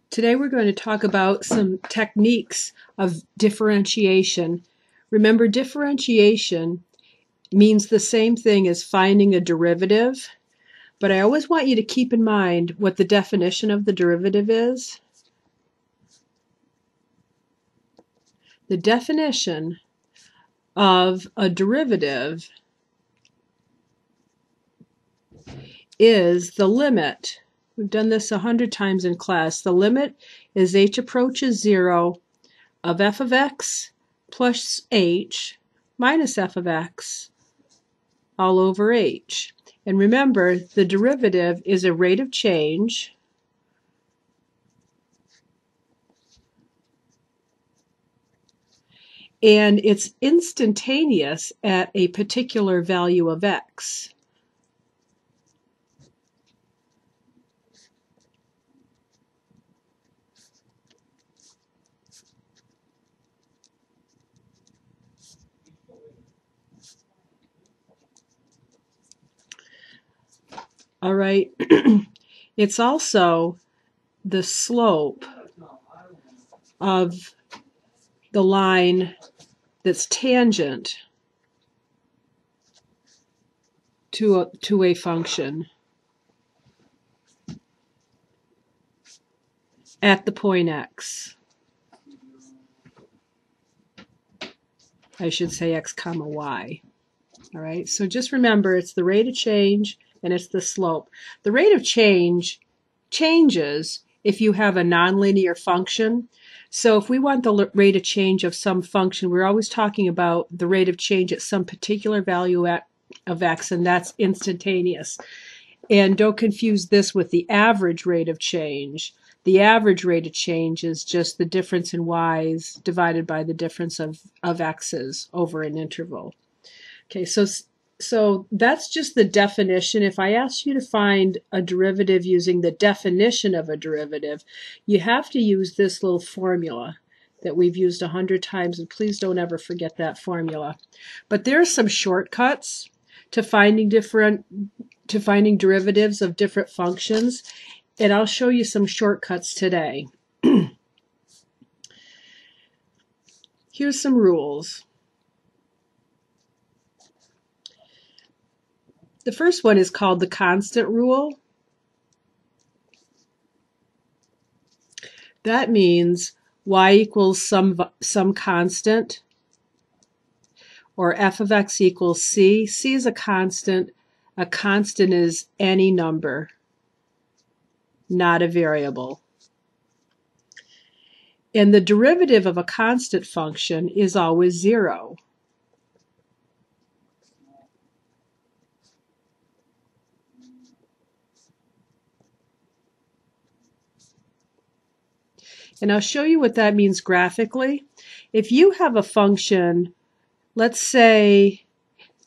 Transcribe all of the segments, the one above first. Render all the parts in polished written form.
Today we're going to talk about some techniques of differentiation. Remember, differentiation means the same thing as finding a derivative, but I always want you to keep in mind what the definition of the derivative is. The definition of a derivative is the limit. We've done this 100 times in class. The limit is h approaches 0 of f of x plus h minus f of x all over h. And remember, the derivative is a rate of change and it's instantaneous at a particular value of x. All right, it's also the slope of the line that's tangent to a function at the point x. I should say x comma y. All right, so just remember it's the rate of change and it's the slope. The rate of change changes if you have a nonlinear function. So if we want the rate of change of some function, we're always talking about the rate of change at some particular value of x, and that's instantaneous. And don't confuse this with the average rate of change. The average rate of change is just the difference in y's divided by the difference of x's over an interval. Okay, so that's just the definition. If I ask you to find a derivative using the definition of a derivative, you have to use this little formula that we've used 100 times, and please don't ever forget that formula. But there are some shortcuts to finding derivatives of different functions, and I'll show you some shortcuts today. Here's some rules. The first one is called the constant rule. That means y equals some constant, or f of x equals c. C is a constant. A constant is any number, not a variable. And the derivative of a constant function is always 0. And I'll show you what that means graphically. If you have a function, let's say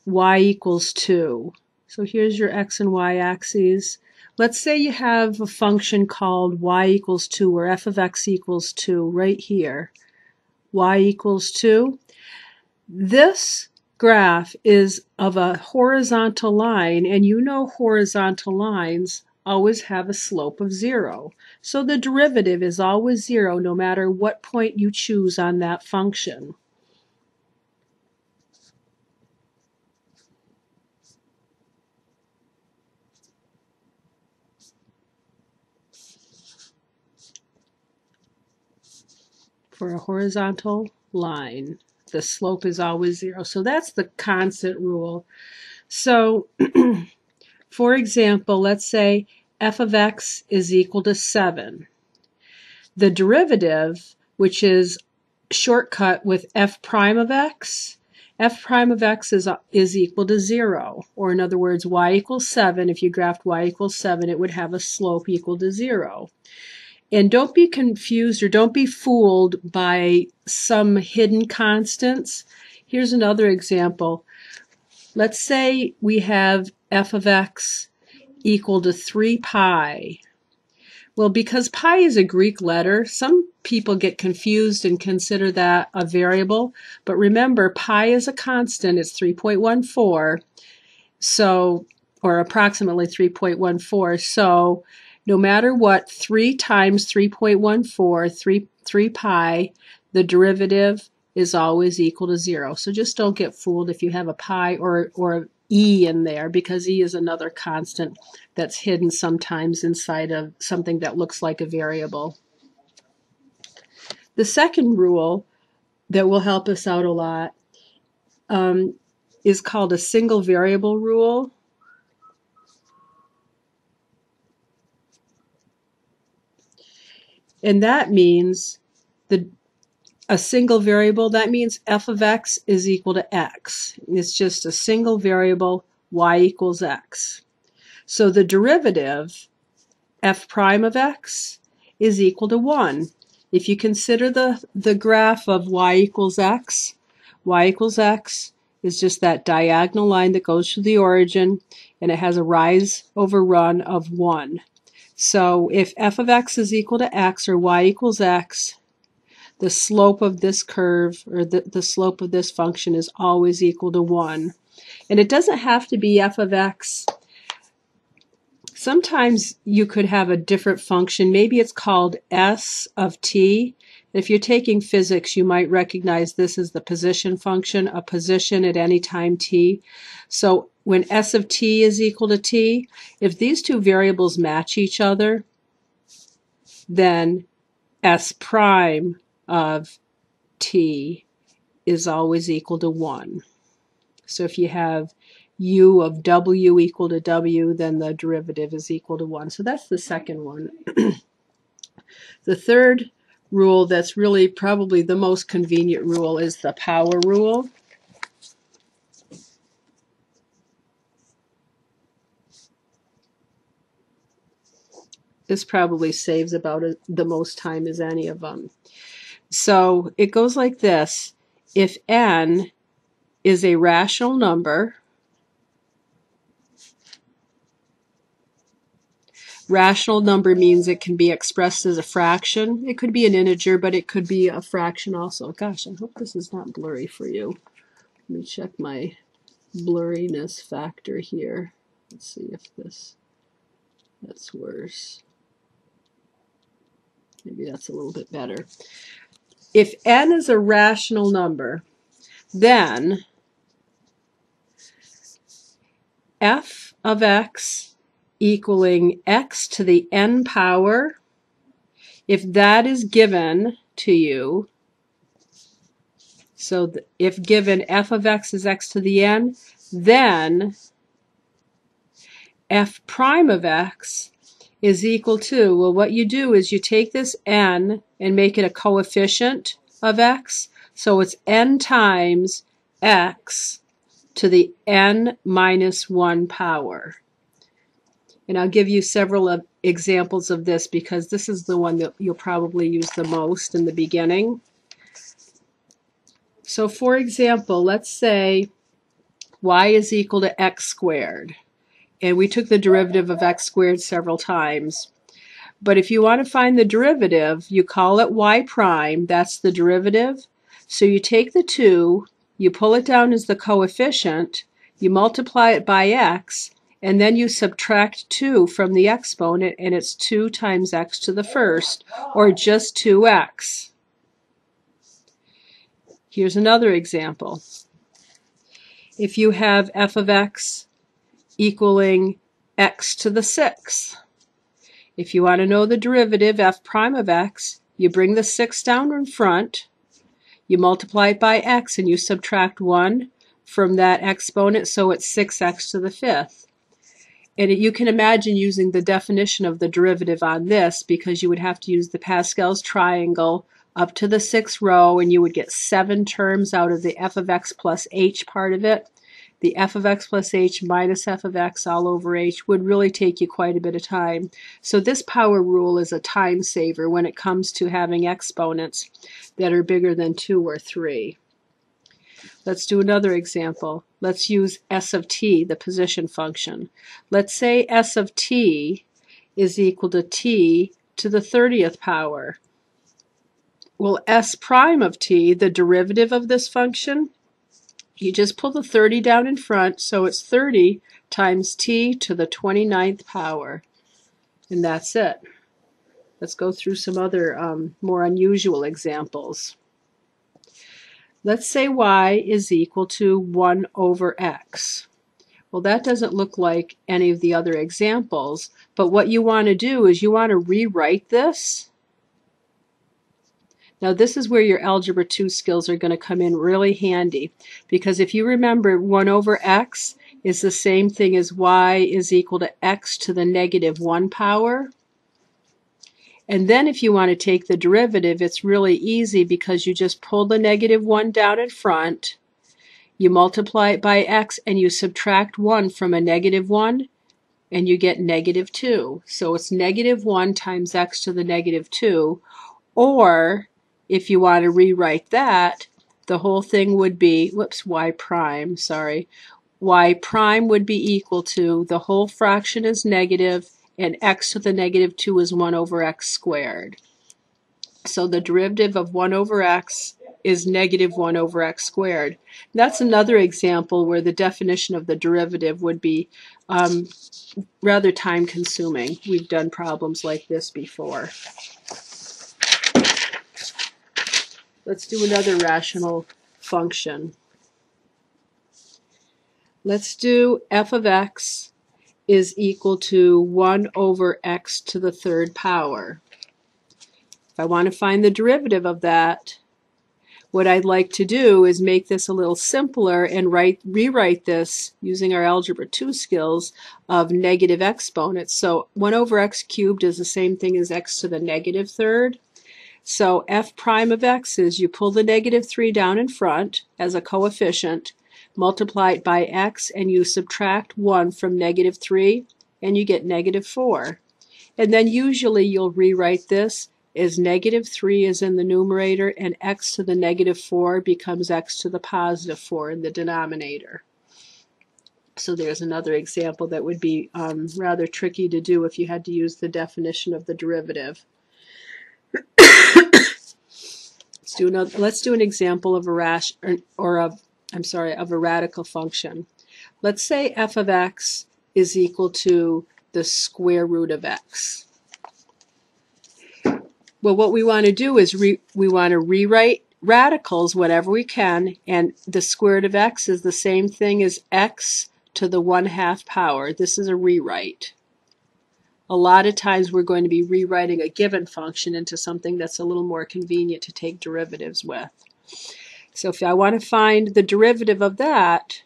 y equals 2. So here's your x and y axes. Let's say you have a function called y equals 2, or f of x equals 2 right here. Y equals 2. This graph is of a horizontal line, and you know horizontal lines always have a slope of 0. So the derivative is always 0 no matter what point you choose on that function. For a horizontal line, the slope is always 0. So that's the constant rule. So for example, let's say f of x is equal to 7. The derivative, which is shortcut with f prime of x is equal to 0. Or in other words, y equals 7. If you graphed y equals 7, it would have a slope equal to 0. And don't be confused or don't be fooled by some hidden constants. Here's another example. Let's say we have f of x equal to 3 pi. Well, because pi is a Greek letter, some people get confused and consider that a variable. But remember, pi is a constant. It's 3.14, so, or approximately 3.14. So no matter what, 3 times 3.14, 3 pi, the derivative is always equal to 0. So just don't get fooled if you have a pi or e in there, because e is another constant that's hidden sometimes inside of something that looks like a variable. The second rule that will help us out a lot is called a single variable rule. And that means a single variable, that means f of x is equal to x. It's just a single variable, y equals x. So the derivative, f prime of x, is equal to 1. If you consider the graph of y equals x is just that diagonal line that goes through the origin, and it has a rise over run of 1. So if f of x is equal to x, or y equals x, the slope of this curve, or the slope of this function, is always equal to 1. And it doesn't have to be f of x. Sometimes you could have a different function. Maybe it's called s of t. If you're taking physics, you might recognize this as the position function, a position at any time t. So when s of t is equal to t, if these two variables match each other, then s prime of t is always equal to 1. So if you have u of w equal to w, then the derivative is equal to 1. So that's the second one. The third rule, that's really probably the most convenient rule, is the power rule. This probably saves about the most time as any of them. So it goes like this. If n is a rational number, rational number means it can be expressed as a fraction. It could be an integer, but it could be a fraction also. Gosh, I hope this is not blurry for you. Let me check my blurriness factor here. Let's see if that's worse. Maybe that's a little bit better. If n is a rational number, then f of x equaling x to the n power, if that is given to you, so if given f of x is x to the n, then f prime of x is equal to, well, what you do is you take this n and make it a coefficient of x, so it's n times x to the n minus 1 power. And I'll give you several examples of this, because this is the one that you'll probably use the most in the beginning. So for example, let's say y is equal to x squared. And we took the derivative of x squared several times. But if you want to find the derivative, you call it y prime. That's the derivative. So you take the 2, you pull it down as the coefficient, you multiply it by x, and then you subtract 2 from the exponent, and it's 2 times x to the first, or just 2x. Here's another example. If you have f of x equaling x to the 6th, if you want to know the derivative, f prime of x, you bring the 6 down in front, you multiply it by x, and you subtract 1 from that exponent, so it's 6x to the 5th. And you can imagine using the definition of the derivative on this, because you would have to use the Pascal's triangle up to the 6th row, and you would get 7 terms out of the f of x plus h part of it. The f of x plus h minus f of x all over h would really take you quite a bit of time. So this power rule is a time saver when it comes to having exponents that are bigger than 2 or 3. Let's do another example. Let's use s of t, the position function. Let's say s of t is equal to t to the 30th power. Well, s prime of t, the derivative of this function, you just pull the 30 down in front, so it's 30 times t to the 29th power. And that's it. Let's go through some other more unusual examples. Let's say y is equal to 1 over x. Well, that doesn't look like any of the other examples, but what you want to do is you want to rewrite this. Now this is where your Algebra 2 skills are going to come in really handy, because if you remember 1 over x is the same thing as y is equal to x to the negative 1 power. And then if you want to take the derivative, it's really easy because you just pull the negative 1 down in front, you multiply it by x, and you subtract 1 from a negative 1, and you get negative 2. So it's negative 1 times x to the negative 2, or if you want to rewrite that, the whole thing would be, y prime would be equal to, the whole fraction is negative, and x to the negative 2 is 1 over x squared. So the derivative of 1 over x is negative 1 over x squared. That's another example where the definition of the derivative would be rather time consuming. We've done problems like this before. Let's do another rational function. Let's do f of x is equal to 1 over x to the third power. If I want to find the derivative of that, what I'd like to do is make this a little simpler and rewrite this using our Algebra 2 skills of negative exponents. So 1 over x cubed is the same thing as x to the negative third. So f prime of x is you pull the negative 3 down in front as a coefficient, multiply it by x, and you subtract 1 from negative 3, and you get negative 4. And then usually you'll rewrite this as negative 3 is in the numerator, and x to the negative 4 becomes x to the positive 4 in the denominator. So there's another example that would be rather tricky to do if you had to use the definition of the derivative. Let's do an example of a radical function. Let's say f of x is equal to the square root of x. Well, what we want to do is we want to rewrite radicals whenever we can, and the square root of x is the same thing as x to the 1/2 power. This is a rewrite. A lot of times we're going to be rewriting a given function into something that's a little more convenient to take derivatives with. So if I want to find the derivative of that,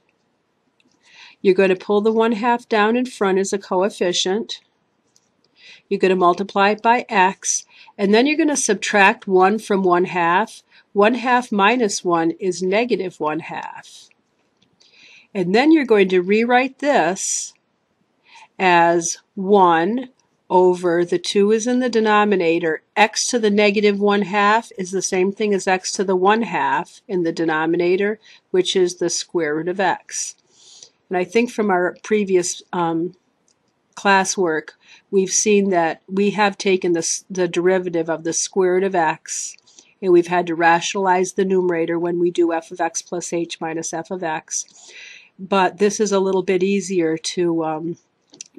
you're going to pull the 1/2 down in front as a coefficient. You're going to multiply it by x, and then you're going to subtract 1 from 1/2. 1/2 minus 1 is negative 1/2. And then you're going to rewrite this as 1 over the 2 is in the denominator. X to the negative 1/2 is the same thing as x to the 1/2 in the denominator, which is the square root of x. And I think from our previous classwork, we've seen that we have taken the derivative of the square root of x, and we've had to rationalize the numerator when we do f of x plus h minus f of x. But this is a little bit easier to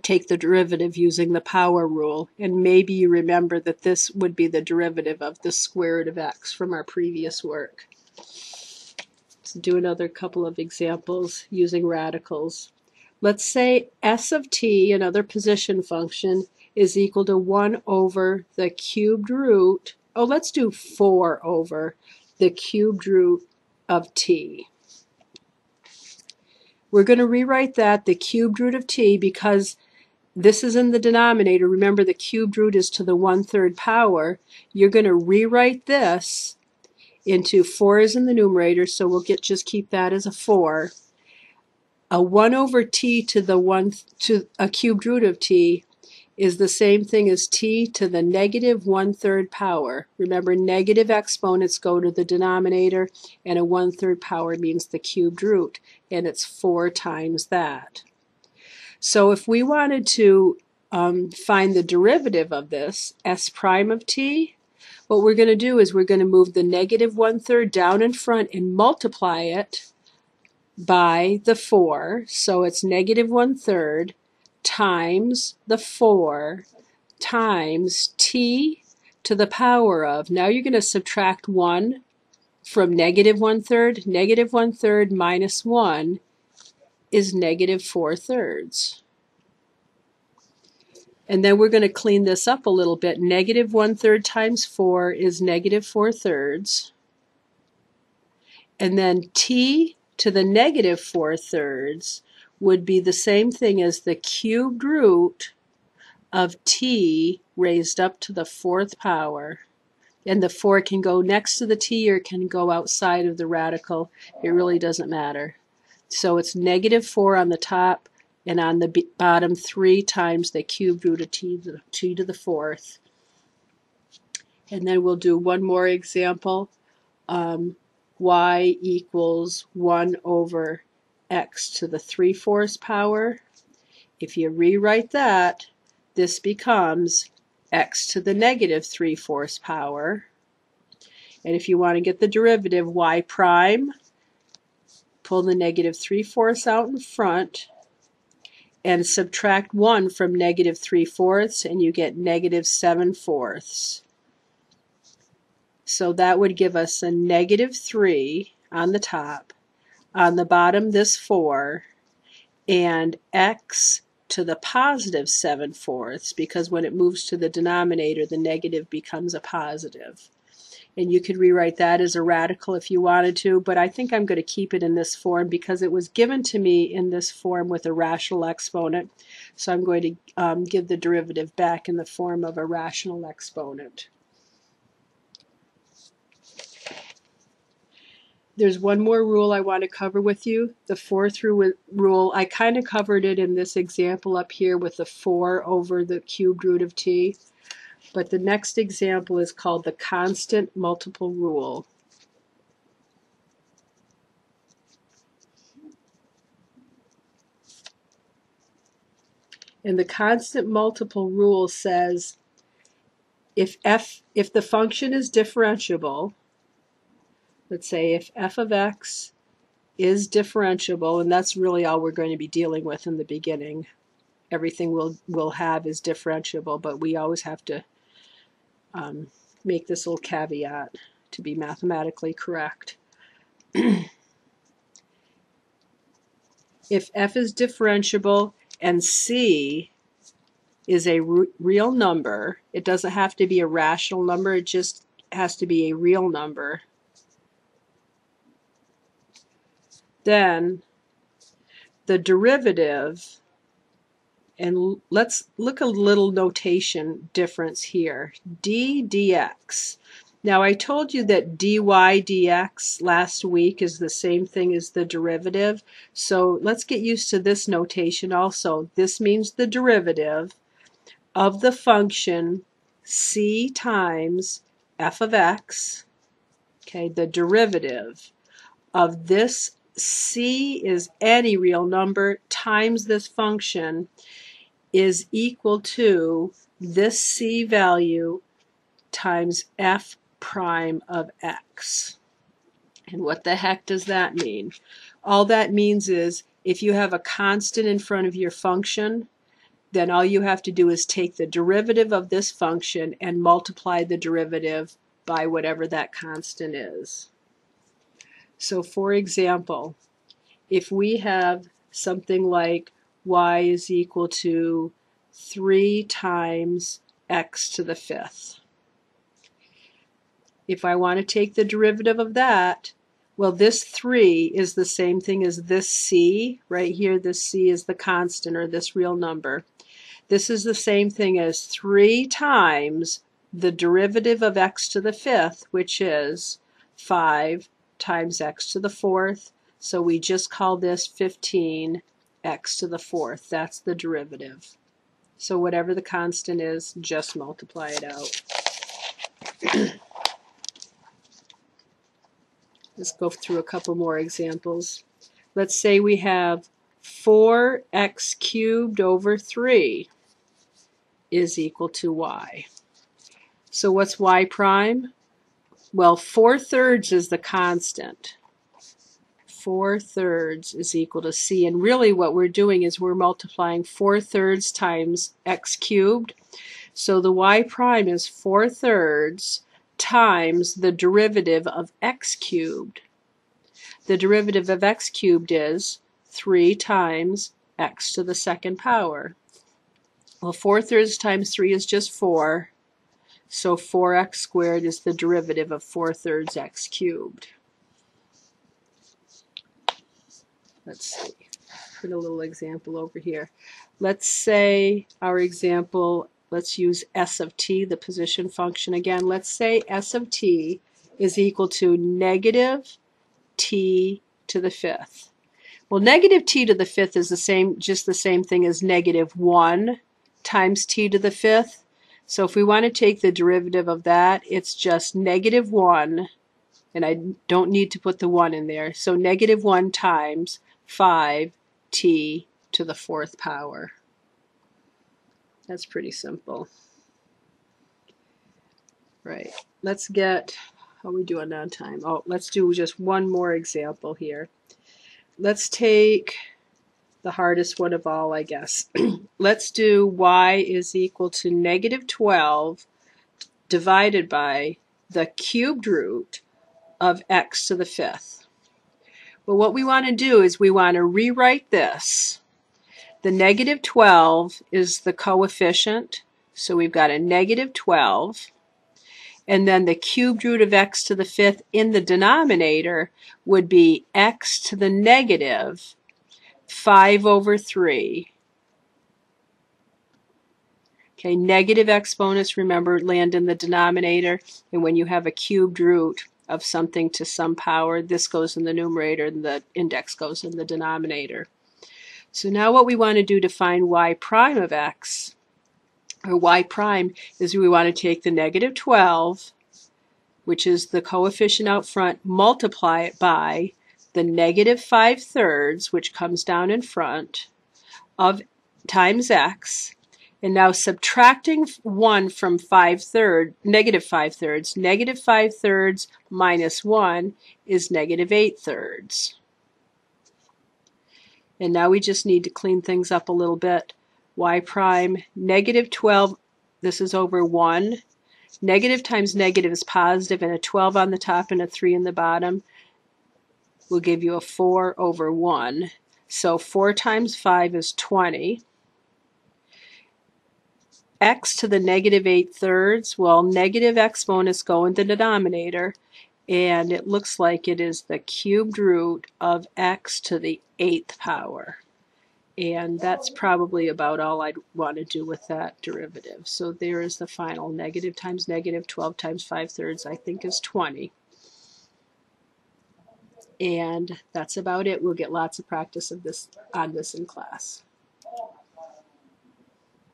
take the derivative using the power rule, and maybe you remember that this would be the derivative of the square root of x from our previous work. Let's do another couple of examples using radicals. Let's say s of t, another position function, is equal to 1 over the cubed root, let's do 4 over the cubed root of t. We're going to rewrite that, the cubed root of t, because this is in the denominator. Remember, the cubed root is to the 1/3 power. You're going to rewrite this into 4 is in the numerator, so we'll just keep that as a 4. A 1 over t to a cubed root of t is the same thing as t to the negative 1/3 power. Remember, negative exponents go to the denominator, and a 1/3 power means the cubed root, and it's 4 times that. So if we wanted to find the derivative of this, s prime of t, what we're going to do is we're going to move the negative 1/3 down in front and multiply it by the 4. So it's negative 1/3 times the 4 times t to the power of, now you're going to subtract 1 from negative 1/3. Negative 1/3 minus 1 is negative 4/3. And then we're going to clean this up a little bit. Negative 1/3 times 4 is negative 4/3. And then t to the negative 4/3 would be the same thing as the cubed root of t raised up to the 4th power. And the 4 can go next to the t or can go outside of the radical. It really doesn't matter. So it's negative 4 on the top, and on the bottom 3 times the cubed root of t to the 4th. And then we'll do one more example. Y equals 1 over x to the 3/4 power. If you rewrite that, this becomes x to the negative 3/4 power. And if you want to get the derivative, y prime, pull the negative 3/4 out in front and subtract 1 from negative 3/4, and you get negative 7/4. So that would give us a negative 3 on the top, on the bottom this 4, and x to the positive 7/4, because when it moves to the denominator, the negative becomes a positive. And you could rewrite that as a radical if you wanted to, but I think I'm going to keep it in this form because it was given to me in this form with a rational exponent. So I'm going to give the derivative back in the form of a rational exponent. There's one more rule I want to cover with you, the 4th rule. I kind of covered it in this example up here with the 4 over the cubed root of t. But the next example is called the constant multiple rule. And the constant multiple rule says if the function is differentiable, let's say if f of x is differentiable, and that's really all we're going to be dealing with in the beginning. Everything we'll have is differentiable, but we always have to make this little caveat to be mathematically correct. If f is differentiable and c is a real number, it doesn't have to be a rational number, it just has to be a real number, then the derivative, and let's look a little notation difference here, d dx. Now I told you that dy dx last week is the same thing as the derivative, so let's get used to this notation also. This means the derivative of the function c times f of x, okay, the derivative of this c is any real number times this function is equal to this c value times f prime of x. And what the heck does that mean? All that means is if you have a constant in front of your function, then all you have to do is take the derivative of this function and multiply the derivative by whatever that constant is. So for example, if we have something like y is equal to 3 times x to the 5th. If I want to take the derivative of that, well, this 3 is the same thing as this c. Right here, this c is the constant, or this real number. This is the same thing as 3 times the derivative of x to the 5th, which is 5 times x to the 4th. So we just call this 15 x to the 4th. That's the derivative. So whatever the constant is, just multiply it out. Let's go through a couple more examples. Let's say we have 4x cubed over 3 is equal to y. So what's y prime? Well, 4/3 is the constant. 4/3 is equal to c. And really what we're doing is we're multiplying 4/3 times x cubed. So the y prime is 4/3 times the derivative of x cubed. The derivative of x cubed is 3 times x to the second power. Well, 4/3 times 3 is just 4, so 4x squared is the derivative of 4/3 x cubed. Let's see, put a little example over here. Let's say our example, let's use s of t, the position function again. Let's say s of t is equal to negative t to the fifth. Well, negative t to the fifth is just the same thing as negative 1 times t to the fifth. So if we want to take the derivative of that, it's just negative 1, and I don't need to put the 1 in there. So negative 1 times 5t to the fourth power. That's pretty simple. Right. Let's get, how are we doing on time? Oh, let's do just one more example here. Let's take the hardest one of all, I guess. Let's do y is equal to negative 12 divided by the cubed root of x to the fifth. Well, what we want to do is we want to rewrite this. The negative 12 is the coefficient, so we've got a negative 12. And then the cubed root of x to the fifth in the denominator would be x to the negative 5/3. Okay, negative exponents, remember, land in the denominator. And when you have a cubed root of something to some power, this goes in the numerator and the index goes in the denominator. So now what we want to do to find y prime of x, or y prime, is we want to take the negative 12, which is the coefficient out front, multiply it by the negative 5/3, which comes down in front, of times x, and now subtracting 1 from negative 5/3, negative 5/3 minus 1 is negative 8/3. And now we just need to clean things up a little bit. Y prime, negative 12, this is over 1. Negative times negative is positive, and a 12 on the top and a 3 in the bottom will give you a 4/1. So 4 times 5 is 20. X to the negative 8/3, well, negative exponents go in the denominator, and it looks like it is the cubed root of x to the 8th power. And that's probably about all I'd want to do with that derivative. So there is the final negative times negative, 12 times 5/3, I think is 20. And that's about it. We'll get lots of practice of this on this in class.